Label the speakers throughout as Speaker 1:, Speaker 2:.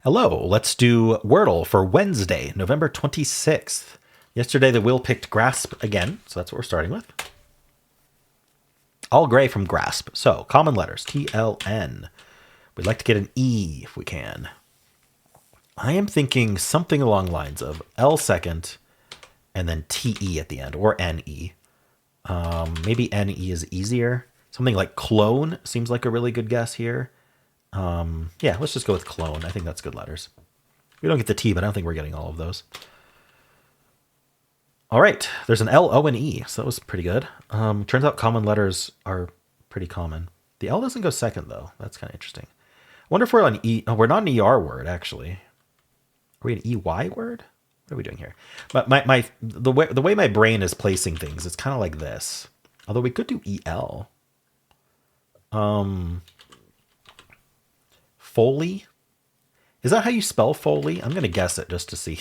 Speaker 1: Hello, let's do Wordle for Wednesday, November 26th. Yesterday the wheel picked Grasp again, so that's what we're starting with. All gray from Grasp. So, common letters, T-L-N. We'd like to get an E if we can. I am thinking something along the lines of L second, and then T-E at the end, or N-E. Maybe N-E is easier. Something like clone seems like a really good guess here. Yeah, let's just go with clone. I think that's good letters. We don't get the T, but I don't think we're getting all of those. All right, there's an L, O, and E, so that was pretty good. Turns out common letters are pretty common. The L doesn't go second, though. That's kind of interesting. I wonder if we're on E. Oh, we're not an ER word, actually. Are we an EY word? What are we doing here? But the way my brain is placing things, it's kind of like this. Although we could do EL. Foley? Is that how you spell Foley? I'm going to guess it just to see.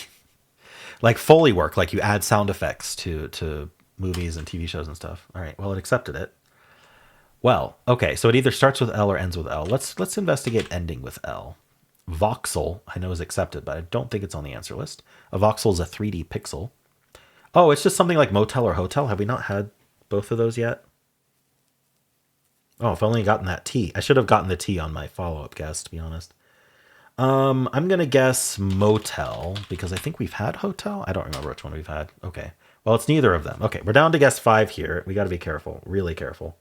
Speaker 1: Like Foley work, like you add sound effects to movies and TV shows and stuff. All right, well, it accepted it. Well, okay, so it either starts with L or ends with L. Let's investigate ending with L. Voxel, I know is accepted, but I don't think it's on the answer list. A voxel is a 3D pixel. Oh, it's just something like motel or hotel. Have we not had both of those yet? Oh, if I only gotten that T. I should have gotten the T on my follow-up guess, to be honest. I'm going to guess motel because I think we've had hotel. I don't remember which one we've had. Okay. Well, it's neither of them. Okay, we're down to guess 5 here. We got to be careful, really careful.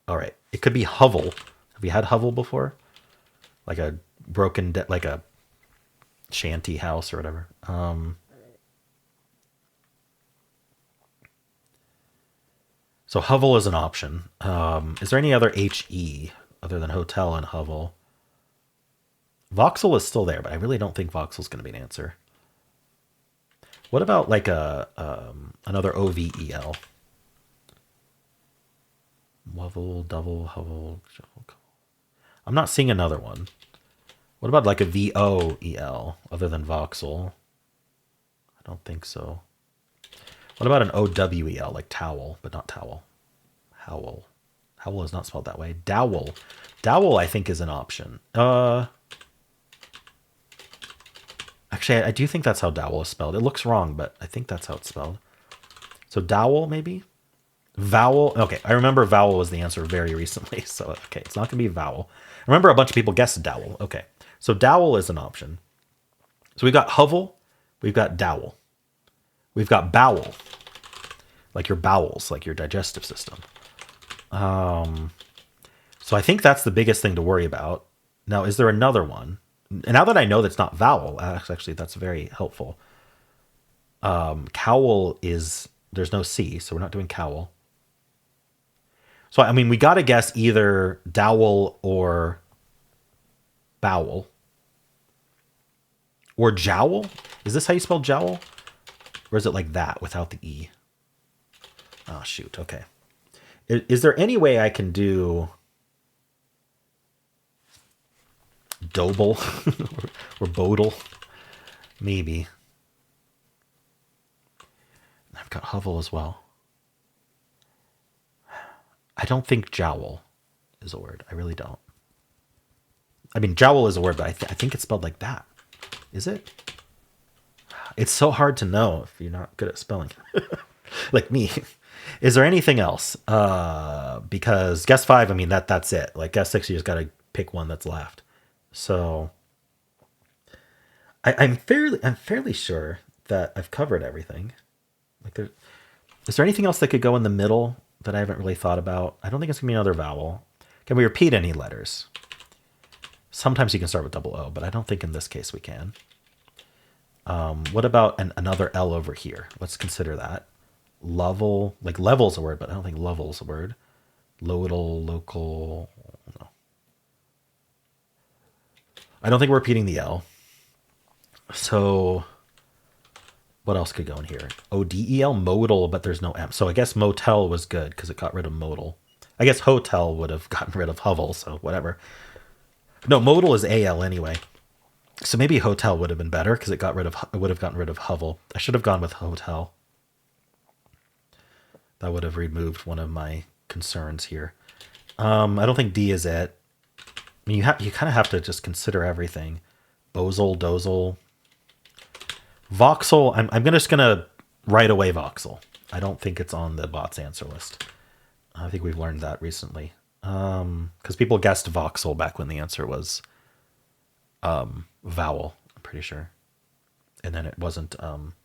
Speaker 1: All right. It could be hovel. Have we had hovel before? Like a like a shanty house or whatever. So hovel is an option. Is there any other HE other than hotel and hovel? Voxel is still there, but I really don't think voxel is going to be an answer. What about like a another OVEL? Wovel, double, hovel. I'm not seeing another one. What about like a VOEL other than voxel? I don't think so. What about an OWEL, like towel, but not towel? Howl. Howl is not spelled that way. Dowel. Dowel, I think, is an option. Actually, I do think that's how dowel is spelled. It looks wrong, but I think that's how it's spelled. So dowel, maybe? Vowel. Okay, I remember vowel was the answer very recently. So, okay, it's not going to be vowel. I remember a bunch of people guessed dowel. Okay, so dowel is an option. So we've got hovel. We've got dowel. We've got bowel. Like your bowels, like your digestive system. So I think that's the biggest thing to worry about. Now, is there another one? And now that I know that's not vowel, actually, that's very helpful. Cowl is, there's no C, so we're not doing cowl. So, I mean, we got to guess either dowel or bowel. Or jowl? Is this how you spell jowl? Or is it like that without the E? Oh, shoot. Okay. Is there any way I can do Doble or Bodle? Maybe. I've got hovel as well. I don't think jowl is a word. I really don't. I mean, jowl is a word, but I think it's spelled like that. Is it? It's so hard to know if you're not good at spelling. Like me. Is there anything else? Because guess 5, I mean, that's it. Like guess 6, you just got to pick one that's left. So I'm fairly sure that I've covered everything. Like is there anything else that could go in the middle that I haven't really thought about? I don't think it's gonna be another vowel. Can we repeat any letters? Sometimes you can start with double O, but I don't think in this case we can. What about another L over here? Let's consider that. Level, like level's a word, but I don't think level's a word. Lodal, local, no. I don't think we're repeating the L. So what else could go in here? ODEL, modal, but there's no M. So I guess motel was good because it got rid of modal. I guess hotel would have gotten rid of hovel, so whatever. No, modal is AL anyway. So maybe hotel would have been better because it would have gotten rid of hovel. I should have gone with hotel. That would have removed one of my concerns here. I don't think D is it. I mean, you kind of have to just consider everything. Bozel, dozel, voxel. I'm just gonna write away voxel. I don't think it's on the bot's answer list. I think we've learned that recently. Because people guessed voxel back when the answer was vowel, I'm pretty sure. And then it wasn't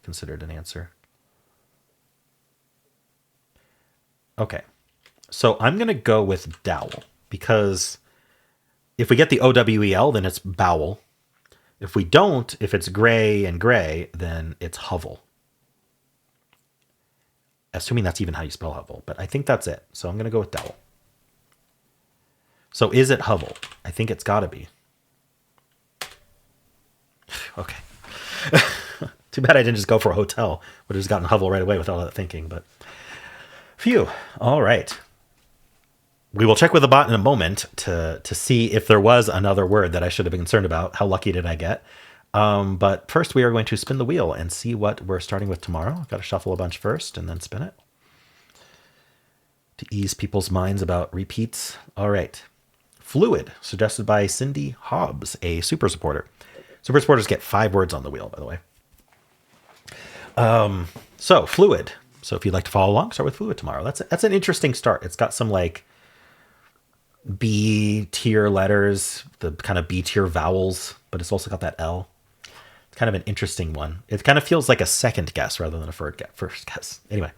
Speaker 1: considered an answer. Okay. So I'm going to go with dowel because if we get the OWEL, then it's bowel. If we don't, if it's gray and gray, then it's hovel. Assuming that's even how you spell hovel, but I think that's it. So I'm going to go with dowel. So is it hovel? I think it's got to be. Okay. Too bad I didn't just go for a hotel. Would have just gotten hovel right away with all that thinking, but phew. All right. We will check with the bot in a moment to see if there was another word that I should have been concerned about. How lucky did I get? But first we are going to spin the wheel and see what we're starting with tomorrow. I've got to shuffle a bunch first and then spin it to ease people's minds about repeats. All right. Fluid, suggested by Cindy Hobbs, a super supporter. Super supporters get 5 words on the wheel, by the way. So fluid. So if you'd like to follow along, start with fluid tomorrow. That's an interesting start. It's got some like B tier letters, the kind of B tier vowels, but it's also got that L. It's kind of an interesting one. It kind of feels like a second guess rather than a first guess. Anyway,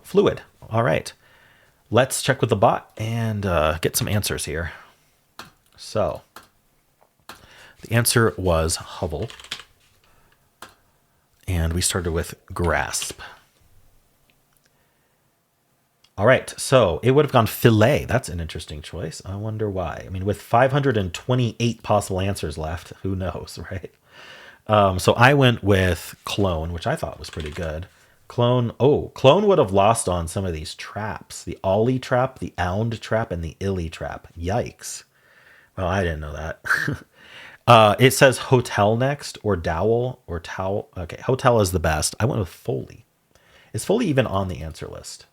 Speaker 1: fluid. All right. Let's check with the bot and get some answers here. So the answer was hovel. And we started with grasp. All right, so it would have gone fillet. That's an interesting choice. I wonder why. I mean, with 528 possible answers left, who knows, right? So I went with clone, which I thought was pretty good. Clone would have lost on some of these traps. The ollie trap, the ound trap, and the illy trap. Yikes. Well, I didn't know that. It says hotel next, or dowel, or towel. Okay, hotel is the best. I went with Foley. Is Foley even on the answer list?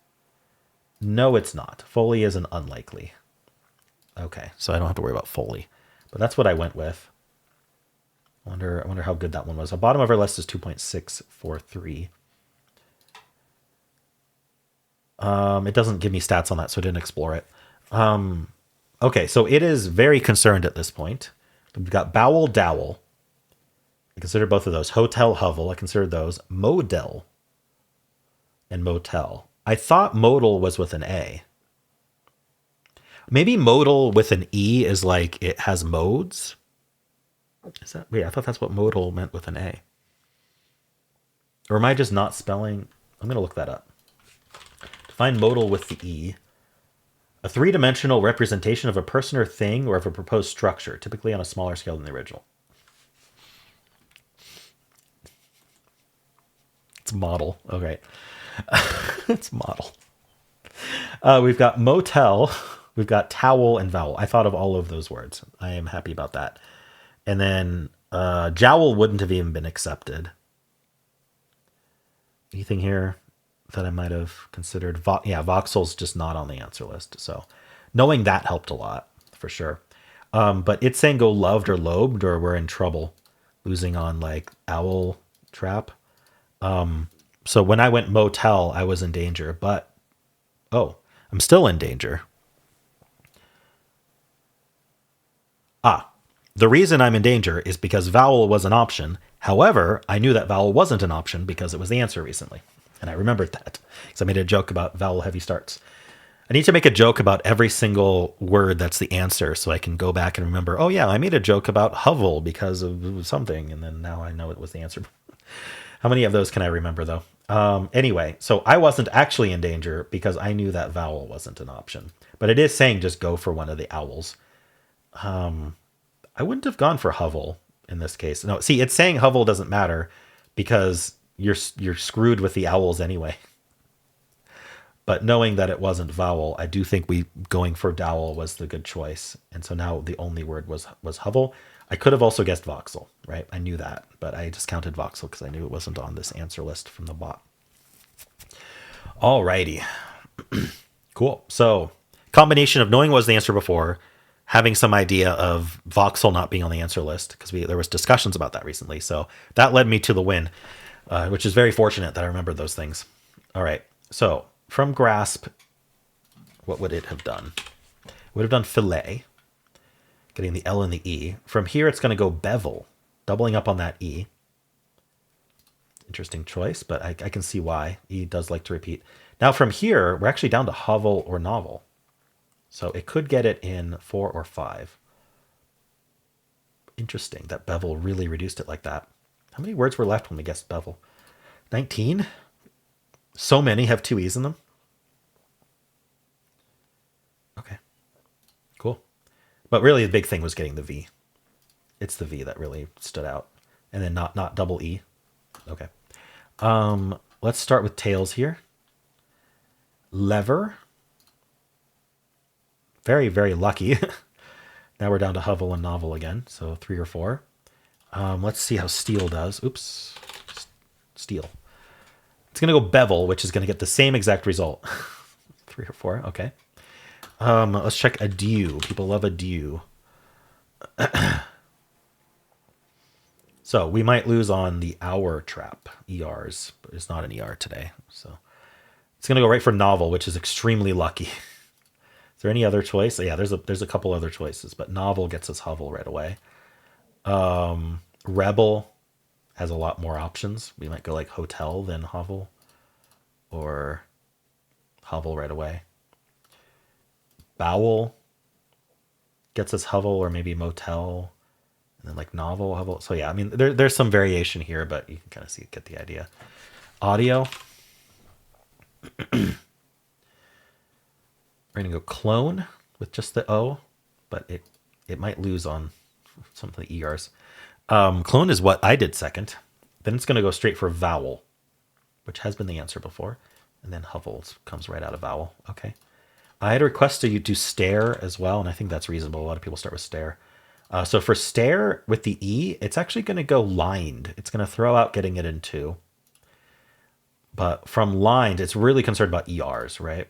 Speaker 1: No, it's not. Foley is an unlikely. Okay, so I don't have to worry about Foley. But that's what I went with. I wonder how good that one was. The bottom of our list is 2.643. It doesn't give me stats on that, so I didn't explore it. Okay, so it is very concerned at this point. We've got bowel, dowel. I consider both of those. Hotel, hovel. I considered those. Model and motel. I thought modal was with an A. Maybe modal with an E is like it has modes. Is that? Wait, I thought that's what modal meant with an A. Or am I just not spelling? I'm going to look that up. Define modal with the E. A three-dimensional representation of a person or thing or of a proposed structure, typically on a smaller scale than the original. It's model. Okay. It's model. We've got motel. We've got towel and vowel. I thought of all of those words. I am happy about that. And then jowl wouldn't have even been accepted. Anything here that I might have considered? Yeah, voxel's just not on the answer list. So knowing that helped a lot, for sure. But it's saying go loved or lobed, or we're in trouble. Losing on like owl trap. So when I went motel, I was in danger. But, I'm still in danger. The reason I'm in danger is because vowel was an option. However, I knew that vowel wasn't an option because it was the answer recently. And I remembered that because I made a joke about vowel heavy starts. I need to make a joke about every single word that's the answer so I can go back and remember, oh yeah, I made a joke about hovel because of something. And then now I know it was the answer. How many of those can I remember though? Anyway, so I wasn't actually in danger because I knew that vowel wasn't an option. But it is saying just go for one of the owls. I wouldn't have gone for hovel in this case. No, see, it's saying hovel doesn't matter because you're screwed with the owls anyway. But knowing that it wasn't vowel, I do think going for dowel was the good choice. And so now the only word was hovel. I could have also guessed voxel, right? I knew that, but I discounted voxel because I knew it wasn't on this answer list from the bot. Alrighty. Cool. So combination of knowing what was the answer before, having some idea of voxel not being on the answer list, because there was discussions about that recently. So that led me to the win, which is very fortunate that I remembered those things. All right. So from grasp, what would it have done? It would have done fillet, getting the L and the E. From here, it's going to go bevel, doubling up on that E. Interesting choice, but I can see why. E does like to repeat. Now from here, we're actually down to hovel or novel. So it could get it in 4 or 5. Interesting that bevel really reduced it like that. How many words were left when we guessed bevel? 19? So many have 2 E's in them. Okay, cool. But really the big thing was getting the V. It's the V that really stood out. And then not double E. Okay. Let's start with tails here. Lever. Very, very lucky. Now we're down to hovel and novel again. So 3 or 4. Let's see how steel does. Oops. Steel. It's going to go bevel, which is going to get the same exact result. 3 or 4. Okay. Let's check adieu. People love adieu. So we might lose on the hour trap, ERs, but it's not an ER today. So it's going to go right for novel, which is extremely lucky. Is there any other choice? Yeah, there's a couple other choices, but novel gets us hovel right away. Rebel has a lot more options. We might go like hotel then hovel, or hovel right away. Bowel gets us hovel, or maybe motel, and then like novel, hovel. So yeah, I mean there's some variation here, but you can kind of get the idea. Audio. We're going to go clone with just the O, but it might lose on some of the ERs. Clone is what I did second. Then it's going to go straight for vowel, which has been the answer before. And then hovel comes right out of vowel. Okay. I had a request you to stare as well, and I think that's reasonable. A lot of people start with stare. So for stare with the E, it's actually going to go lined. It's going to throw out getting it in 2. But from lined, it's really concerned about ERs, right?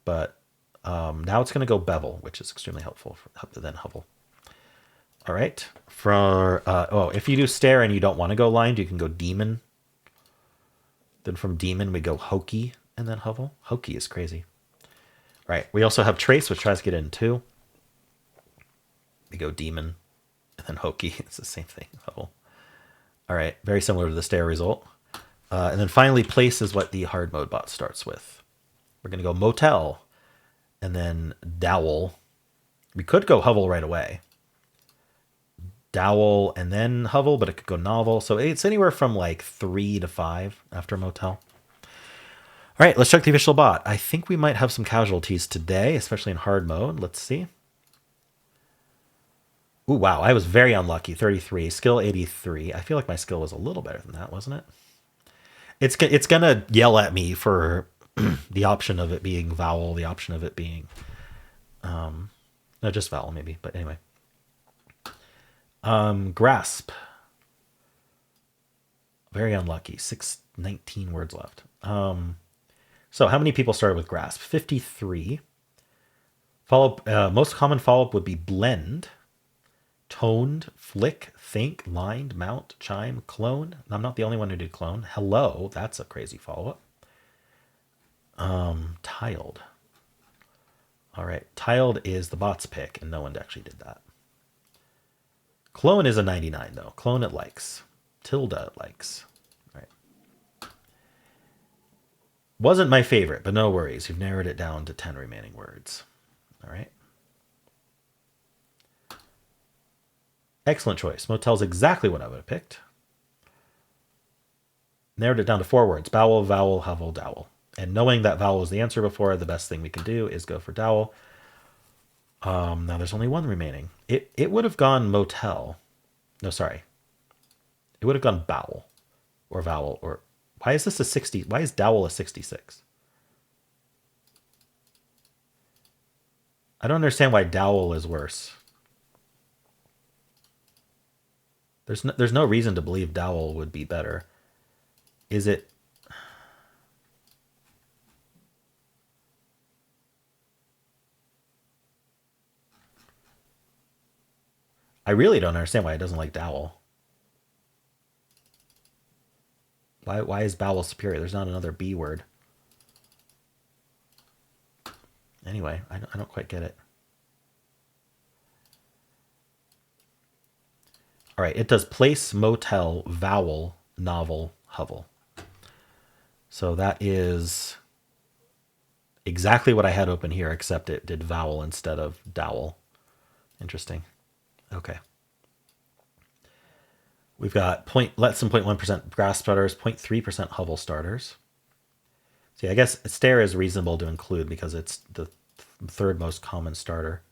Speaker 1: But now it's going to go bevel, which is extremely helpful for then hovel. All right. For if you do stare and you don't want to go lined, you can go demon. Then from demon, we go hokey and then hovel. Hokey is crazy. All right. We also have trace, which tries to get in 2. We go demon and then hokey. It's the same thing. Hovel. All right. Very similar to the stare result. And then finally, place is what the hard mode bot starts with. We're going to go motel and then dowel. We could go hovel right away. Dowel and then hovel, but it could go novel. So it's anywhere from like 3 to 5 after motel. All right, let's check the official bot. I think we might have some casualties today, especially in hard mode. Let's see. Ooh, wow, I was very unlucky. 33, skill 83. I feel like my skill was a little better than that, wasn't it? It's going to yell at me for the option of it being vowel, the option of it being... no, just vowel maybe, but anyway. Grasp. Very unlucky. 19 words left. So how many people started with grasp? 53. Most common follow-up would be blend, toned, flick, think, lined, mount, chime, clone. I'm not the only one who did clone. Hello, that's a crazy follow-up. Tiled. All right, tiled is the bot's pick, and no one actually did that. Clone is a 99, though. Clone it likes. Tilde it likes. All right. Wasn't my favorite, but no worries. You've narrowed it down to 10 remaining words. All right. Excellent choice. Motel's exactly what I would have picked. Narrowed it down to 4 words. Bowel, vowel, hovel, dowel. And knowing that vowel is the answer before, the best thing we can do is go for dowel. Now there's only 1 remaining. It would have gone motel. No, sorry. It would have gone bowel or vowel. Or why is this a 60? Why is dowel a 66? I don't understand why dowel is worse. There's no reason to believe dowel would be better. Is it? I really don't understand why it doesn't like dowel. Why is bowel superior? There's not another B word. Anyway, I don't quite get it. All right, it does place, motel, vowel, novel, hovel. So that is exactly what I had open here, except it did vowel instead of dowel. Interesting. Okay. We've got less than 0.1% grass starters, 0.3% hovel starters. See, I guess stare is reasonable to include because it's the third most common starter.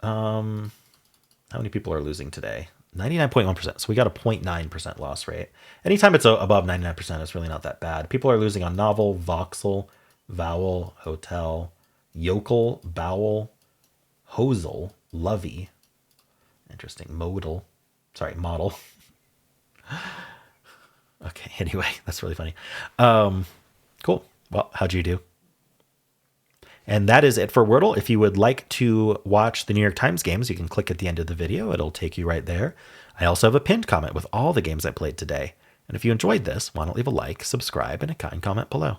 Speaker 1: How many people are losing today? 99.1%. So we got a 0.9% loss rate. Anytime it's above 99%, it's really not that bad. People are losing on novel, voxel, vowel, hotel, yokel, bowel, hosel, lovey. Interesting. Modal. Sorry, model. Okay, anyway, that's really funny. Cool. Well, how'd you do? And that is it for Wordle. If you would like to watch the New York Times games, you can click at the end of the video. It'll take you right there. I also have a pinned comment with all the games I played today. And if you enjoyed this, why don't leave a like, subscribe, and a kind comment below.